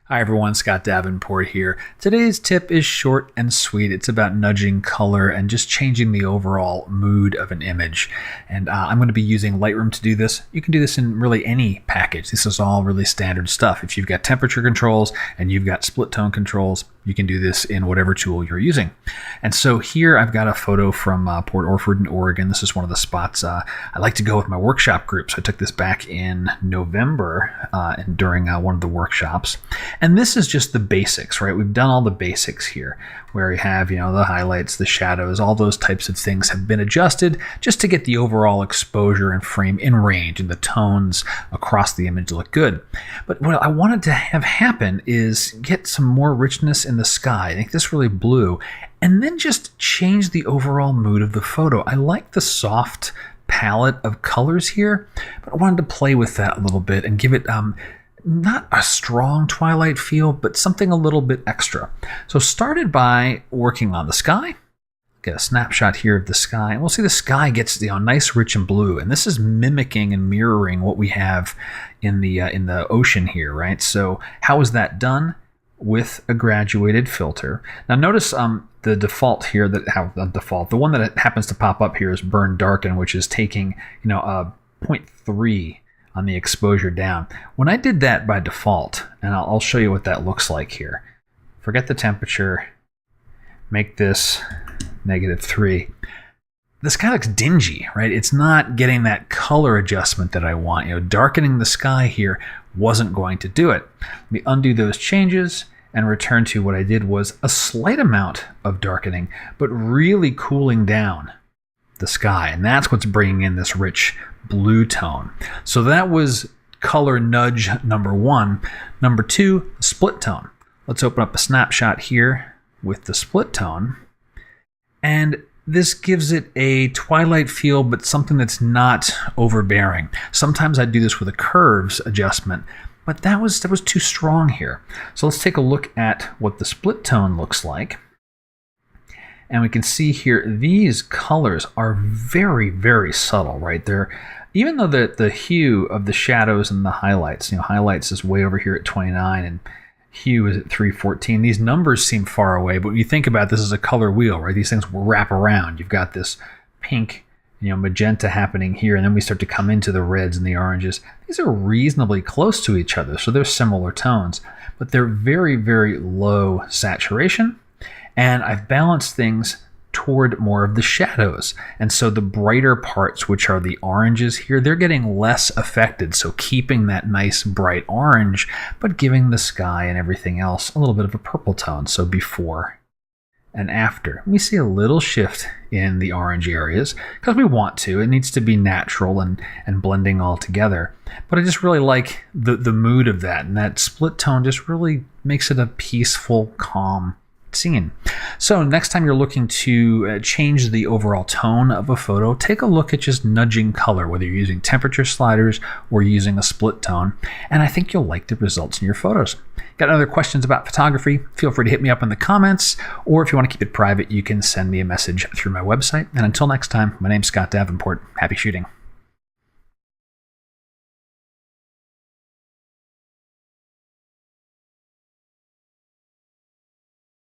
Hi everyone, Scott Davenport here. Today's tip is short and sweet. It's about nudging color and just changing the overall mood of an image. And I'm going to be using Lightroom to do this. You can do this in really any package. This is all really standard stuff. If you've got temperature controls and you've got split tone controls, you can do this in whatever tool you're using. And so here I've got a photo from Port Orford in Oregon. This is one of the spots I like to go with my workshop groups. I took this back in November and during one of the workshops. And this is just the basics, right? We've done all the basics here where we have, the highlights, the shadows, all those types of things have been adjusted just to get the overall exposure and frame in range and the tones across the image look good. But what I wanted to have happen is get some more richness in the sky. I think this really blew. And then just change the overall mood of the photo. I like the soft palette of colors here, but I wanted to play with that a little bit and give it not a strong twilight feel, but something a little bit extra. So started by working on the sky. Get a snapshot here of the sky, and we'll see the sky gets nice, rich, and blue. And this is mimicking and mirroring what we have in the ocean here, right? So how is that done? With a graduated filter. Now notice the default here the one that happens to pop up here is burn darken, which is taking a 0.3 on the exposure down. When I did that by default, and I'll show you what that looks like here. Forget the temperature, make this -3. The sky looks dingy, right? It's not getting that color adjustment that I want. Darkening the sky here wasn't going to do it. Let me undo those changes and return to what I did was a slight amount of darkening, but really cooling down the sky. And that's what's bringing in this rich blue tone. So that was color nudge number 1. Number 2, split tone. Let's open up a snapshot here with the split tone. And this gives it a twilight feel, but something that's not overbearing. Sometimes I do this with a curves adjustment, but that was too strong here. So let's take a look at what the split tone looks like. And we can see here, these colors are very, very subtle, right? Even though the hue of the shadows and the highlights, highlights is way over here at 29 and hue is at 314. These numbers seem far away, but when you think about this as a color wheel, right? These things will wrap around. You've got this pink, magenta happening here, and then we start to come into the reds and the oranges. These are reasonably close to each other, so they're similar tones, but they're very, very low saturation. And I've balanced things toward more of the shadows. And so the brighter parts, which are the oranges here, they're getting less affected. So keeping that nice bright orange, but giving the sky and everything else a little bit of a purple tone. So before and after. We see a little shift in the orange areas because we want to. It needs to be natural and blending all together. But I just really like the mood of that. And that split tone just really makes it a peaceful, calm scene. So next time you're looking to change the overall tone of a photo, take a look at just nudging color, whether you're using temperature sliders or using a split tone, and I think you'll like the results in your photos. Got other questions about photography? Feel free to hit me up in the comments, or if you want to keep it private, you can send me a message through my website. And until next time, my name's Scott Davenport. Happy shooting.